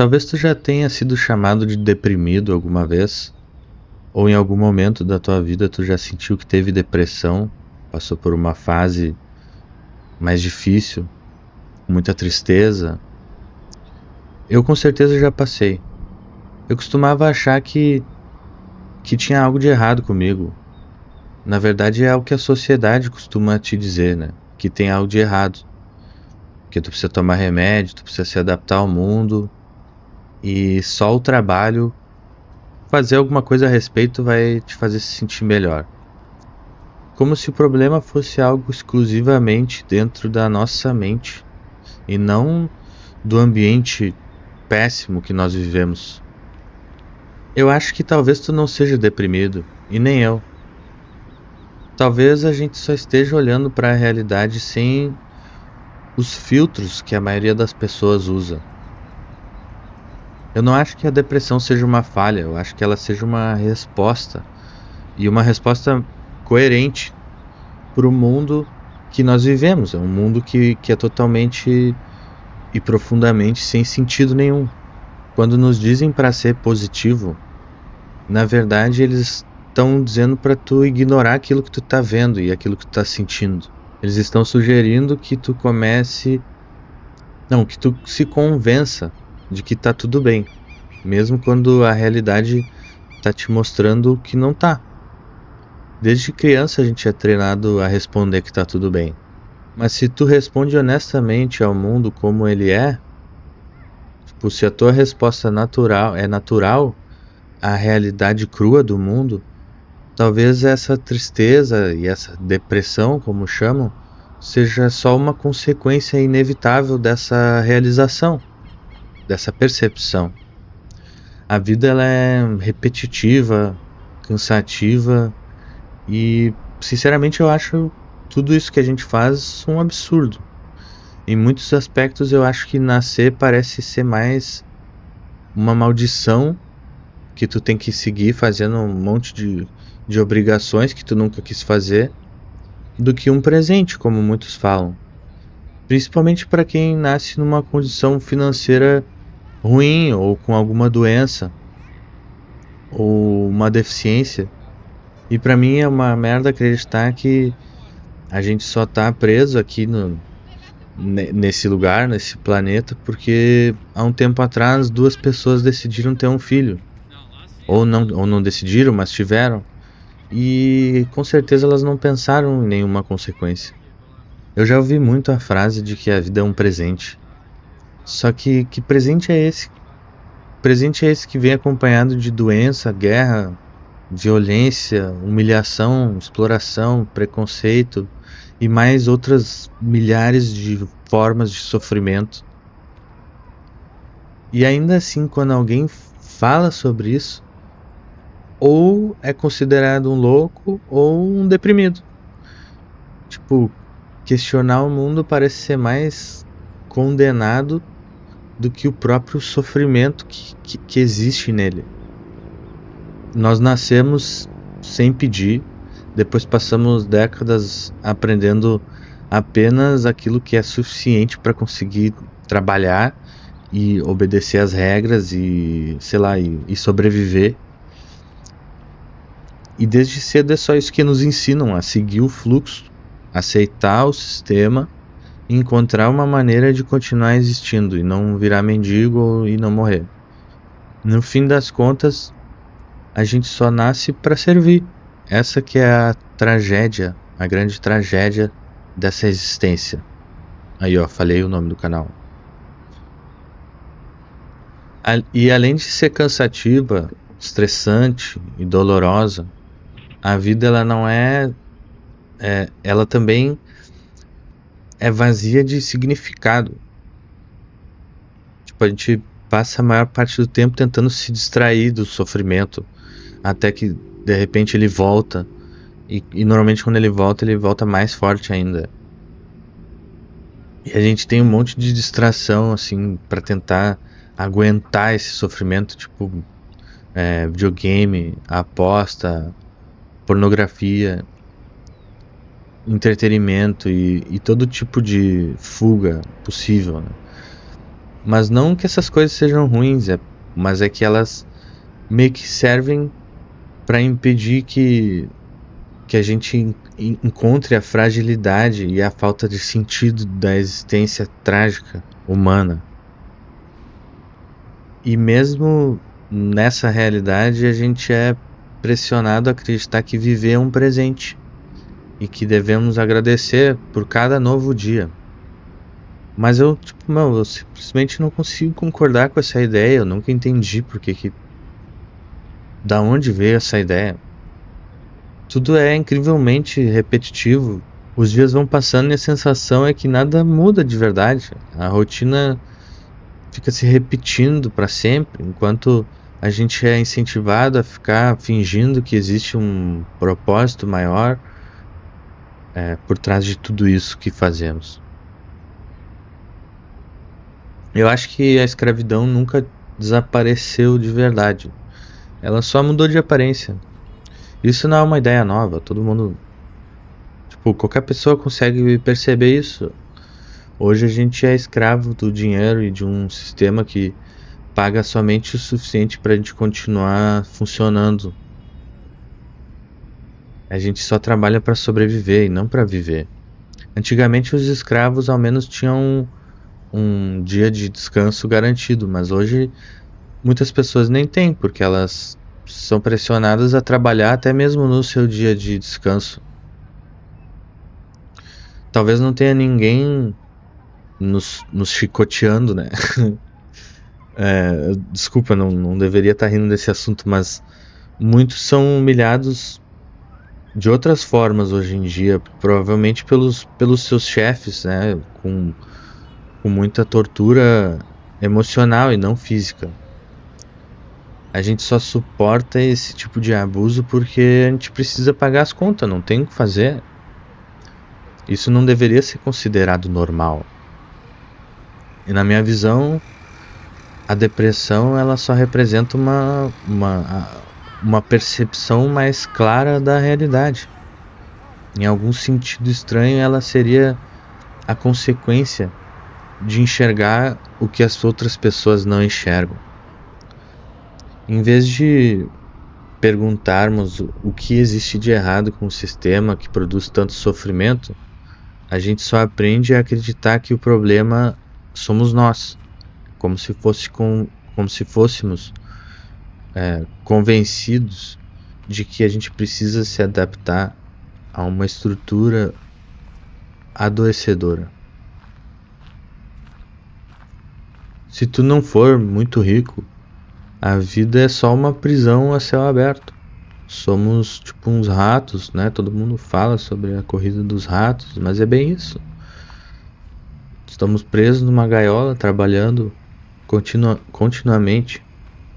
Talvez tu já tenha sido chamado de deprimido alguma vez, ou em algum momento da tua vida tu já sentiu que teve depressão, passou por uma fase mais difícil, com muita tristeza. Eu com certeza já passei. Eu costumava achar que tinha algo de errado comigo. Na verdade é o que a sociedade costuma te dizer, né? Que tem algo de errado. Que tu precisa tomar remédio, tu precisa se adaptar ao mundo e só o trabalho, fazer alguma coisa a respeito vai te fazer se sentir melhor. Como se o problema fosse algo exclusivamente dentro da nossa mente e não do ambiente péssimo que nós vivemos. Eu acho que talvez tu não seja deprimido, e nem eu. Talvez a gente só esteja olhando para a realidade sem os filtros que a maioria das pessoas usa. Eu não acho que a depressão seja uma falha, eu acho que ela seja uma resposta, e uma resposta coerente para o mundo que nós vivemos. É um mundo que é totalmente e profundamente sem sentido nenhum. Quando nos dizem para ser positivo, na verdade eles estão dizendo para tu ignorar aquilo que tu tá vendo e aquilo que tu tá sentindo. Eles estão sugerindo que tu que tu se convença de que tá tudo bem, mesmo quando a realidade tá te mostrando que não tá. Desde criança a gente é treinado a responder que tá tudo bem. Mas se tu responde honestamente ao mundo como ele é, tipo, se a tua resposta é natural à realidade crua do mundo, talvez essa tristeza e essa depressão, como chamam, seja só uma consequência inevitável dessa realização, dessa percepção. A vida ela é repetitiva, cansativa e, sinceramente, eu acho tudo isso que a gente faz um absurdo. Em muitos aspectos eu acho que nascer parece ser mais uma maldição que tu tem que seguir fazendo um monte de obrigações que tu nunca quis fazer, do que um presente, como muitos falam. Principalmente para quem nasce numa condição financeira ruim ou com alguma doença ou uma deficiência. E para mim é uma merda acreditar que a gente só tá preso aqui nesse lugar, nesse planeta, porque há um tempo atrás duas pessoas decidiram ter um filho. Ou não decidiram, mas tiveram. E com certeza elas não pensaram em nenhuma consequência. Eu já ouvi muito a frase de que a vida é um presente. Só que presente é esse? Presente é esse que vem acompanhado de doença, guerra, violência, humilhação, exploração, preconceito e mais outras milhares de formas de sofrimento. E ainda assim, quando alguém fala sobre isso, ou é considerado um louco ou um deprimido. Tipo, questionar o mundo parece ser mais condenado do que o próprio sofrimento que existe nele. Nós nascemos sem pedir, depois passamos décadas aprendendo apenas aquilo que é suficiente para conseguir trabalhar e obedecer às regras e, sei lá, e sobreviver. E desde cedo é só isso que nos ensinam, a seguir o fluxo, aceitar o sistema e encontrar uma maneira de continuar existindo e não virar mendigo e não morrer. No fim das contas, a gente só nasce para servir. Essa que é a tragédia, a grande tragédia dessa existência. Aí ó, falei o nome do canal. E além de ser cansativa, estressante e dolorosa, a vida ela não ela também é vazia de significado. Tipo, a gente passa a maior parte do tempo tentando se distrair do sofrimento, até que de repente ele volta, e normalmente quando ele volta mais forte ainda. E a gente tem um monte de distração assim para tentar aguentar esse sofrimento, tipo videogame, aposta, pornografia, entretenimento e todo tipo de fuga possível, né? Mas não que essas coisas sejam ruins, mas é que elas meio que servem para impedir que a gente encontre a fragilidade e a falta de sentido da existência trágica humana. E mesmo nessa realidade, a gente é pressionado a acreditar que viver é um presente e que devemos agradecer por cada novo dia. Mas eu simplesmente não consigo concordar com essa ideia. Eu nunca entendi da onde veio essa ideia. Tudo é incrivelmente repetitivo. Os dias vão passando e a sensação é que nada muda de verdade. A rotina fica se repetindo para sempre, enquanto a gente é incentivado a ficar fingindo que existe um propósito maior por trás de tudo isso que fazemos. Eu acho que a escravidão nunca desapareceu de verdade. Ela só mudou de aparência. Isso não é uma ideia nova, todo mundo... qualquer pessoa consegue perceber isso. Hoje a gente é escravo do dinheiro e de um sistema que paga somente o suficiente para a gente continuar funcionando. A gente só trabalha para sobreviver e não para viver. Antigamente os escravos ao menos tinham um dia de descanso garantido, mas hoje muitas pessoas nem têm, porque elas são pressionadas a trabalhar até mesmo no seu dia de descanso. Talvez não tenha ninguém nos chicoteando, né? Desculpa, não deveria estar rindo desse assunto, mas muitos são humilhados de outras formas hoje em dia, provavelmente pelos seus chefes, né? Com muita tortura emocional e não física. A gente só suporta esse tipo de abuso porque a gente precisa pagar as contas, não tem o que fazer. Isso não deveria ser considerado normal. E na minha visão, a depressão ela só representa uma percepção mais clara da realidade. Em algum sentido estranho, ela seria a consequência de enxergar o que as outras pessoas não enxergam. Em vez de perguntarmos o que existe de errado com o sistema que produz tanto sofrimento, a gente só aprende a acreditar que o problema somos nós, como se fôssemos convencidos de que a gente precisa se adaptar a uma estrutura adoecedora. Se tu não for muito rico, a vida é só uma prisão a céu aberto. Somos tipo uns ratos, né? Todo mundo fala sobre a corrida dos ratos, mas é bem isso. Estamos presos numa gaiola, trabalhando continuamente,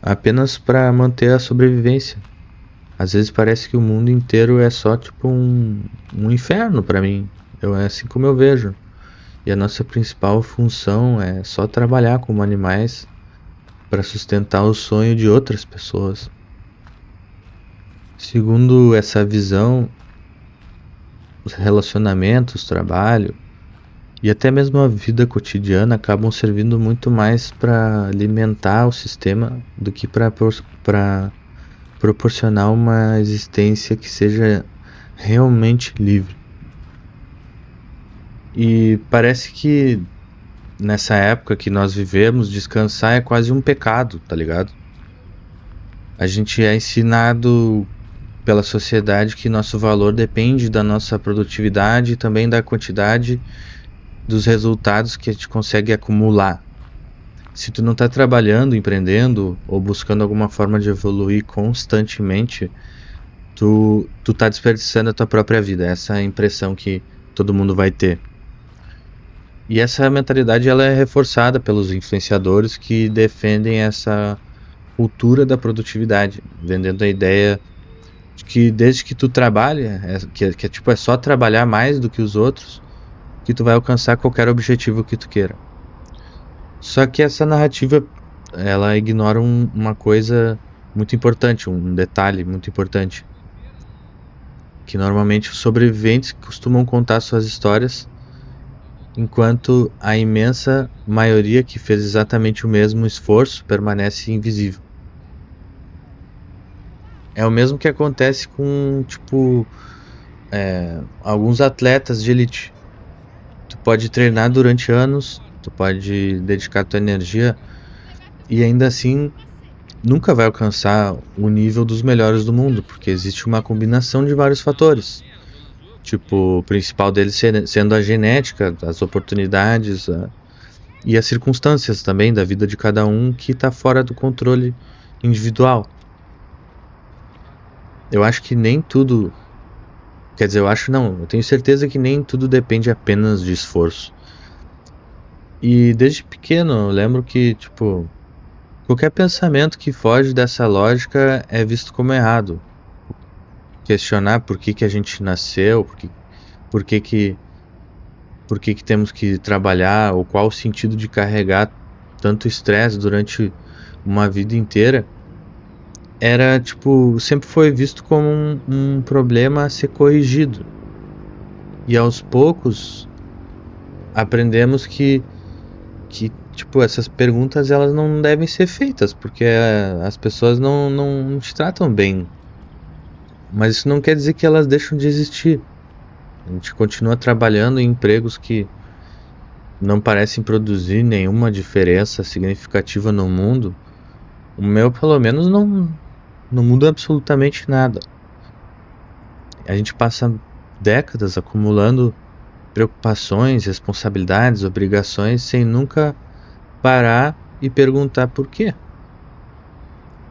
apenas para manter a sobrevivência. Às vezes parece que o mundo inteiro é só tipo um inferno para mim. É assim como eu vejo. E a nossa principal função é só trabalhar como animais para sustentar o sonho de outras pessoas. Segundo essa visão, os relacionamentos, trabalho e até mesmo a vida cotidiana acabam servindo muito mais para alimentar o sistema do que para proporcionar uma existência que seja realmente livre. E parece que nessa época que nós vivemos, descansar é quase um pecado, tá ligado? A gente é ensinado pela sociedade que nosso valor depende da nossa produtividade e também da quantidade dos resultados que a gente consegue acumular. Se tu não tá trabalhando, empreendendo ou buscando alguma forma de evoluir constantemente, tu tá desperdiçando a tua própria vida. Essa é a impressão que todo mundo vai ter. E essa mentalidade ela é reforçada pelos influenciadores que defendem essa cultura da produtividade, vendendo a ideia de que desde que tu trabalha, é só trabalhar mais do que os outros, que tu vai alcançar qualquer objetivo que tu queira. Só que essa narrativa ela ignora uma coisa muito importante, um detalhe muito importante, que normalmente os sobreviventes costumam contar suas histórias enquanto a imensa maioria que fez exatamente o mesmo esforço permanece invisível. É o mesmo que acontece com, tipo, alguns atletas de elite. Tu pode treinar durante anos, tu pode dedicar tua energia e ainda assim nunca vai alcançar o nível dos melhores do mundo, porque existe uma combinação de vários fatores. Tipo, o principal deles sendo a genética, as oportunidades e as circunstâncias também da vida de cada um que está fora do controle individual. Eu acho que nem tudo. Quer dizer, eu tenho certeza que nem tudo depende apenas de esforço. E desde pequeno eu lembro que, tipo, qualquer pensamento que foge dessa lógica é visto como errado. Questionar por que que a gente nasceu, por que que, por que que temos que trabalhar, ou qual o sentido de carregar tanto estresse durante uma vida inteira, era, tipo, sempre foi visto como um problema a ser corrigido. E aos poucos aprendemos que tipo, essas perguntas elas não devem ser feitas, porque as pessoas não te tratam bem. Mas isso não quer dizer que elas deixam de existir. A gente continua trabalhando em empregos que não parecem produzir nenhuma diferença significativa no mundo. O meu, pelo menos, não muda absolutamente nada. A gente passa décadas acumulando preocupações, responsabilidades, obrigações, sem nunca parar e perguntar por quê.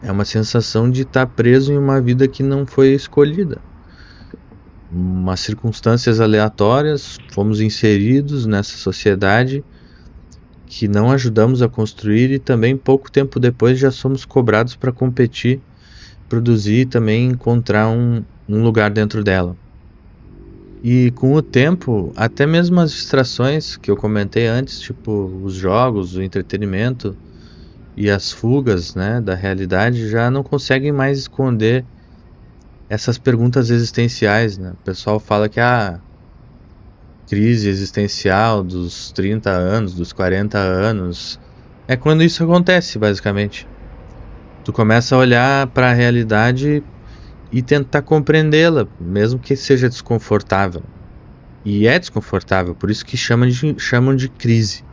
É uma sensação de estar preso em uma vida que não foi escolhida. Umas circunstâncias aleatórias, fomos inseridos nessa sociedade que não ajudamos a construir e também pouco tempo depois já somos cobrados para competir, produzir e também encontrar um lugar dentro dela. E com o tempo, até mesmo as distrações que eu comentei antes, tipo os jogos, o entretenimento e as fugas, né, da realidade, já não conseguem mais esconder essas perguntas existenciais, né? O pessoal fala que a crise existencial dos 30 anos, dos 40 anos, é quando isso acontece, basicamente. Tu começa a olhar para a realidade e tentar compreendê-la, mesmo que seja desconfortável. E é desconfortável, por isso que chamam de crise.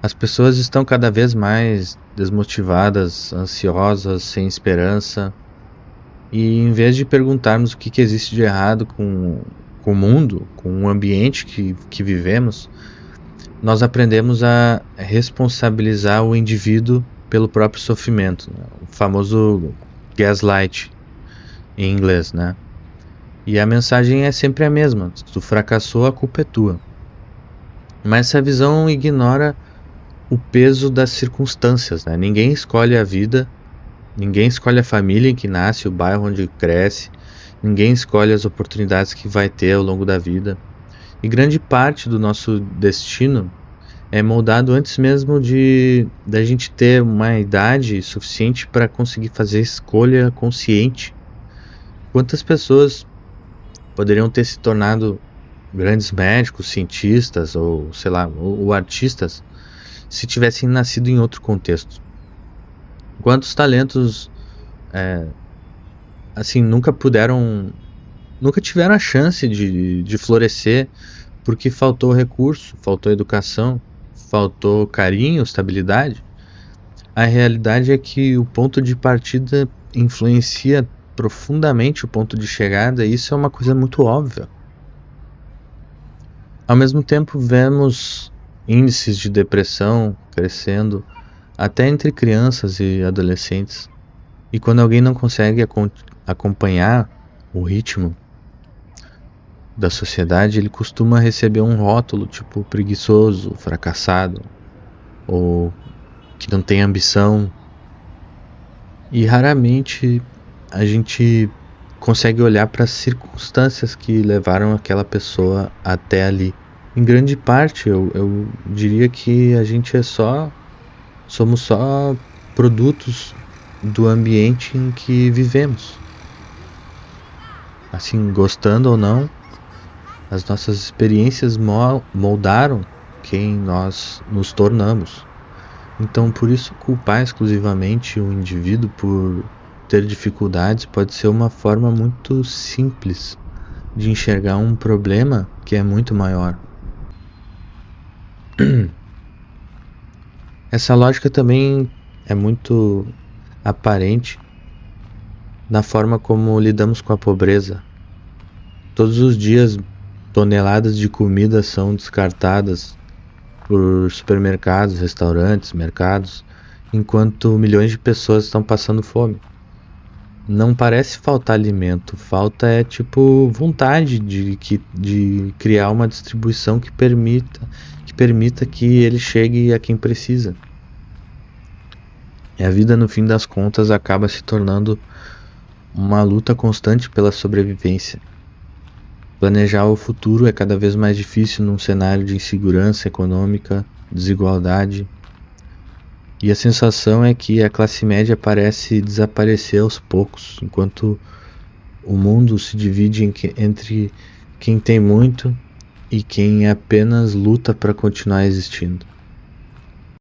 As pessoas estão cada vez mais desmotivadas, ansiosas, sem esperança. E em vez de perguntarmos o que existe de errado com o mundo, com o ambiente que vivemos, nós aprendemos a responsabilizar o indivíduo pelo próprio sofrimento, né? O famoso gaslight em inglês, né? E a mensagem é sempre a mesma: se tu fracassou, a culpa é tua. Mas essa visão ignora o peso das circunstâncias, né? Ninguém escolhe a vida, ninguém escolhe a família em que nasce, o bairro onde cresce, ninguém escolhe as oportunidades que vai ter ao longo da vida. E grande parte do nosso destino é moldado antes mesmo da gente ter uma idade suficiente para conseguir fazer escolha consciente. Quantas pessoas poderiam ter se tornado grandes médicos, cientistas ou, sei lá, ou artistas se tivessem nascido em outro contexto? Quantos talentos assim nunca tiveram a chance de florescer porque faltou recurso, faltou educação, faltou carinho, estabilidade? A realidade é que o ponto de partida influencia profundamente o ponto de chegada, e isso é uma coisa muito óbvia. Ao mesmo tempo, vemos índices de depressão crescendo até entre crianças e adolescentes. E quando alguém não consegue acompanhar o ritmo da sociedade, ele costuma receber um rótulo tipo preguiçoso, fracassado, ou que não tem ambição. E raramente a gente consegue olhar para as circunstâncias que levaram aquela pessoa até ali. Em grande parte, eu diria que a gente somos só produtos do ambiente em que vivemos. Assim, gostando ou não, As nossas experiências moldaram quem nós nos tornamos. Então, por isso, culpar exclusivamente o indivíduo por ter dificuldades pode ser uma forma muito simples de enxergar um problema que é muito maior. Essa lógica também é muito aparente na forma como lidamos com a pobreza. Todos os dias, toneladas de comida são descartadas por supermercados, restaurantes, mercados, enquanto milhões de pessoas estão passando fome. Não parece faltar alimento, falta tipo vontade de criar uma distribuição que permita que ele chegue a quem precisa. E a vida, no fim das contas, acaba se tornando uma luta constante pela sobrevivência. Planejar o futuro é cada vez mais difícil num cenário de insegurança econômica, desigualdade. E a sensação é que a classe média parece desaparecer aos poucos, enquanto o mundo se divide entre quem tem muito e quem apenas luta para continuar existindo.